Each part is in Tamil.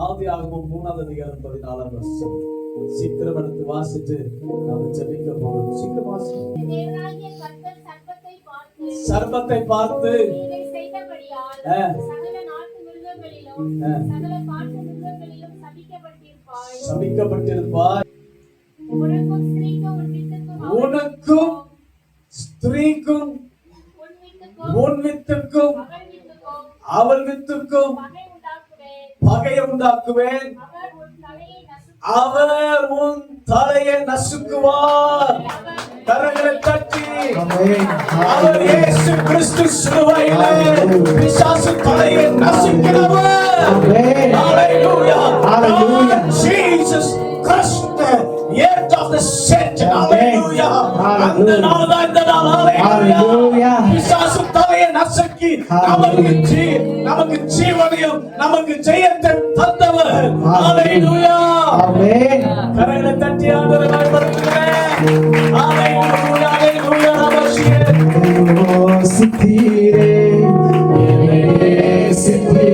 ஆதியாகமம் 3:14 சீக்கிரம் எடுத்து வாசிட்டு நாம ஜெபிக்க போறோம். சீக்கிரம் வாசி. தேவனாகிய கர்த்தர் சர்ப்பத்தை பார்த்து நீங்கள் செய்தபடியால் சகல நாட்டு மிருகங்களிலும் சகல காட்டு மிருகங்களிலும் சபிக்கப்பட்டிருப்பாய். உனக்கும் ஸ்திரீக்கும் உன் வித்துக்கும் அவள் வித்துக்கும் பகையை உண்டாக்குவேன். அவர் உன் தலையை நசுக்குவார். கரங்களை தட்டி அவர் இயேசு கிறிஸ்து சிலுவையிலே பிசாசு தலையை நசுக்கிறவர். ஹalleluya. Hallelujah. Jesus crushed the head of the Satan. Hallelujah. அந்த நாள் இந்த நாள். Hallelujah. பிசாசு தலையை நசுக்கி நமக்கு ஜீவனையும் நமக்கு ஜெயத்தை தந்தவர். Hallelujah. Amen. கரங்களை தட்டி ஆண்டவரை மகிமைப்படுத்துகிறேன். Hallelujah. Hallelujah. நமஸ்தே. சித்திரே சித்திரே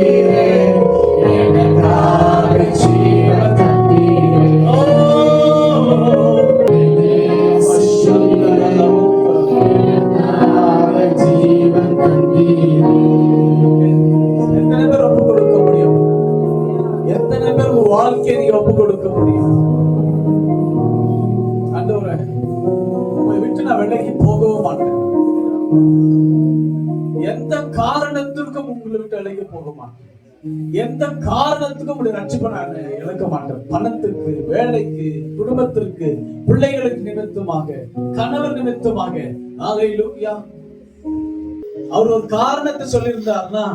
எனக்காக ஜீவன் தந்தீரே. ஜீவன் தந்தீரே. எத்தனை பேர் ஒப்பு கொடுக்க முடியும்? எத்தனை பேர் வாழ்க்கையை நீங்க ஒப்பு கொடுக்க முடியும்? ஆண்டவரே, உங்களை விட்டு நான் விலகி போகவும் மாட்டேன். எந்த காரணத்திற்கும் உங்களை விட்டு விலகி போக மாட்டேன். எந்த காரணத்துக்கும் உங்களுடைய ரட்சிப்பை நான் இழக்க மாட்டேன். பணத்துக்கு, வேலைக்கு, குடும்பத்திற்கு, பிள்ளைகளுக்கு நிமித்தமாக, கணவர் நிமித்தமாக. ஹalleluya. அவர் ஒரு காரணத்தை சொல்லியிருந்தாருன்னா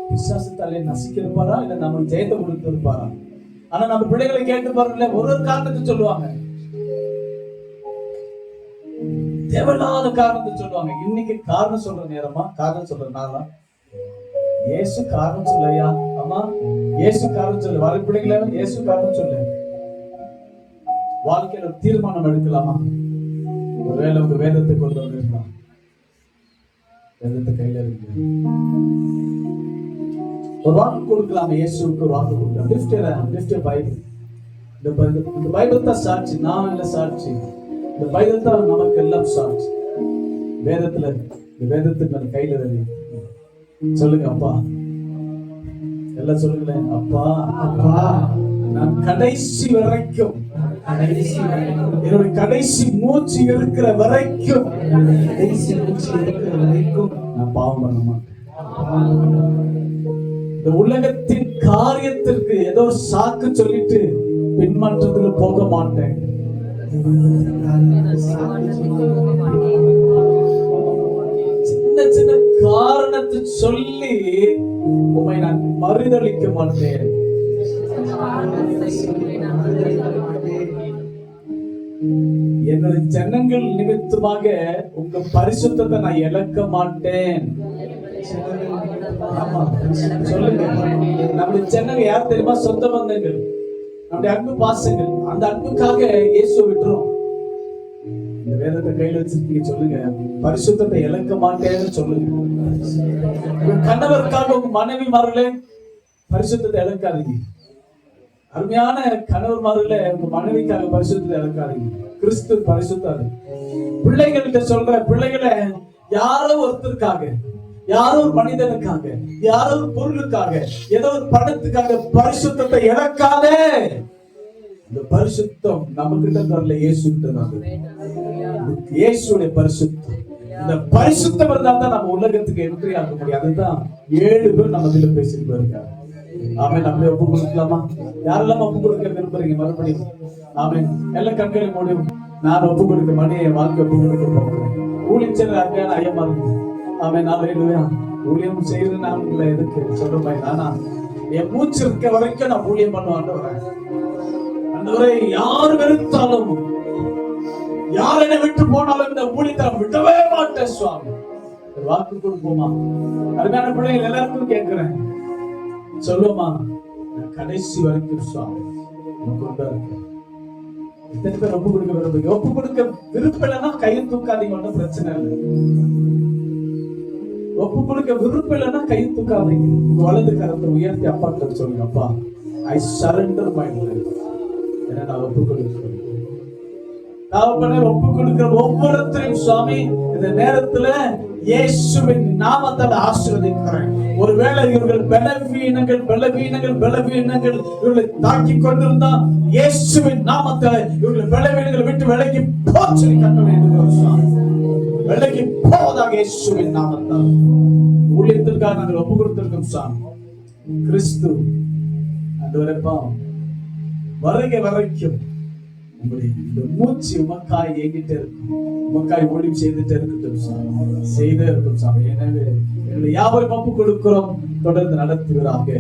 பிசாசு தலையை நசிக்கிருப்பாரா இல்ல நமக்கு ஜெயத்தை கொடுத்திருப்பாரா? ஆனா நம்ம பிள்ளைகளை கேட்டு பாருங்கள, ஒரு காரணத்தை சொல்லுவாங்க, தேவையில்லாத காரணத்தை சொல்லுவாங்க. இன்னைக்கு காரணம் சொல்ற நேரமா? காரணம் சொல்ற நாளா? இயேசு காரணம் சொல்லையா? அம்மா இயேசு காரணம் சொல்லு. வர பிள்ளைங்கள இயேசு காரணம் சொல்லு. வாழ்க்கையில ஒரு தீர்மானம் எடுக்கலாமா? ஒருவேளை உங்க வேதத்தை கொண்டு வந்திருக்கலாம். வேதத்தை கையில இருக்கு. ஒரு வாக்கு கொடுக்கலாமா? இயேசுக்கு ஒரு வாக்கு கொடுக்கலாம். Gift Bible. இந்த பைபிள் தான் சாட்சி. நான் இல்ல சாட்சி. இந்த பைபிள் தான் நமக்கு எல்லாம் சாட்சி. வேதத்துல இந்த வேதத்துக்கு கையில இருக்கு. சொல்லுங்க அப்பா. எல்லாம் சொல்லுங்களேன். அப்பா அப்பா, நான் கடைசி வரைக்கும் என்னுடைய கடைசி மூச்சு இருக்கிற வரைக்கும் நான் பாவம் பண்ண மாட்டேன். இந்த உலகத்தின் காரியத்திற்கு ஏதோ சாக்கு சொல்லிட்டு பின்மாற்றத்துல போக மாட்டேன். சின்ன சின்ன காரணத்தை சொல்லி உம்மை நான் மறுதலிக்க மாட்டேன். என்னுடைய ஜனங்கள் நிமித்தமாக உங்க பரிசுத்தத்தை நான் இழக்க மாட்டேன். ஆமா சொல்லுங்க. நம்முடைய ஜனங்க யார் தெரியுமா? சொந்த பந்தங்கள், நம்முடைய அன்பு பாசங்கள். அந்த அன்புக்காக இயேசுவை விட்டுரும். இந்த வேதத்தை கையில வச்சிருக்கீங்க, சொல்லுங்க பரிசுத்தத்தை இழக்க மாட்டேன்னு சொல்லுங்க. உங்க கணவருக்காக, உங்க மனைவி மார்களே பரிசுத்தத்தை இழக்காதீங்க. அருமையான கணவர்மார்களே, உங்க மனைவிக்காக பரிசுத்தத்தை இழக்காதீங்க. கிறிஸ்து பரிசுத்தாரு. பிள்ளைகள்கிட்ட சொல்ற, பிள்ளைகளை யாரோ ஒருத்தருக்காக, யாரோ ஒரு மனிதனுக்காக, யாரோ ஒரு பொருளுக்காக, ஏதோ ஒரு பணத்துக்காக பரிசுத்தத்தை இழக்காதே. இந்த பரிசுத்தம் நம்ம கிட்ட வரல, இயேசு கிட்ட வரல. இயேசுடைய பரிசுத்தம். இந்த பரிசுத்தம் இருந்தா தான் நம்ம உலகத்துக்கு என்ட்ரி ஆக முடியும். அதுதான் 7 பேர் நம்ம இதுல பேசிட்டு இருக்காங்க. ஆமென். நம்மளே ஒப்பு கொடுக்கலாமா? யாரெல்லாம் ஒப்பு கொடுக்க விரும்புறீங்க? மறுபடியும் ஆமென். எல்லா கண்களையும் மூடியும் நான் ஒப்பு கொடுக்க மணியை வாழ்க்கை ஒப்பு கொடுக்க போகிறேன். ஊழியர் அருமையான ஐயமா இருக்கு. ஆமென். ஹalleluya. ஊழியம் செய்யறது நான் உங்களை எதுக்கு சொல்றேன்? நானா என் மூச்சு இருக்க வரைக்கும் நான் ஊழியம் பண்ணுவேன். ஆண்டவரே, யார் வெறுத்தாலும், யார் என்னை விட்டு போனாலும் இந்த ஊழியத்தை விடவே மாட்டேன் சுவாமி. வாக்கு கொடுப்போமா? அருமையான பிள்ளைகள் எல்லாருக்கும் கேட்கிறேன், சொல்லுமா கடைசி வரைக்கும் சுவாமி கொண்டா இருக்கு. எத்தனை பேர் ஒப்பு கொடுக்க விரும்புங்க? ஒப்பு கொடுக்க விருப்பம் இல்லைன்னா கையை தூக்காதீங்க, ஒன்றும் பிரச்சனை இல்லை. ஒப்பு கொடுக்க விருப்பம் இல்லைன்னா கையை தூக்காதீங்க. வலது கரத்தை உயர்த்தி அப்பா கிட்ட சொல்லுங்க, அப்பா ஐ சரண்டர் மை லைஃப். என நான் ஒப்பு கொடுக்கிறேன். தகப்பனே, ஒப்பு கொடுக்கிற ஒவ்வொருத்தரையும் சுவாமி இந்த நேரத்துல இயேசுவின் நாமத்தால் ஆசீர்வதிக்கிறேன். ஒருவேளை இவர்கள் பலவீனங்கள் இவர்களை தாக்கி கொண்டிருந்தா இயேசுவின் நாமத்தால் இவர்கள் பலவீனங்களை விட்டு விலகி போச்சு கட்ட வேண்டும் சுவாமி. விலகி போவதாக இயேசுவின் நாமத்தால் ஊழியத்திற்காக நாங்கள் ஒப்பு கொடுத்திருக்கோம் சுவாமி. கிறிஸ்து அந்த வருகை வரைக்கும் உங்களுடைய இந்த மூச்சு உமக்காய் ஏங்கிட்டே இருக்கும், உமக்காய் ஒளி செய்துட்டே இருக்கட்டும் சாமி, செய்தே இருக்கும் சாமி. எனவே எங்களை யாவரும் ஒப்பு கொடுக்கிறோம், தொடர்ந்து நடத்துகிறாங்க.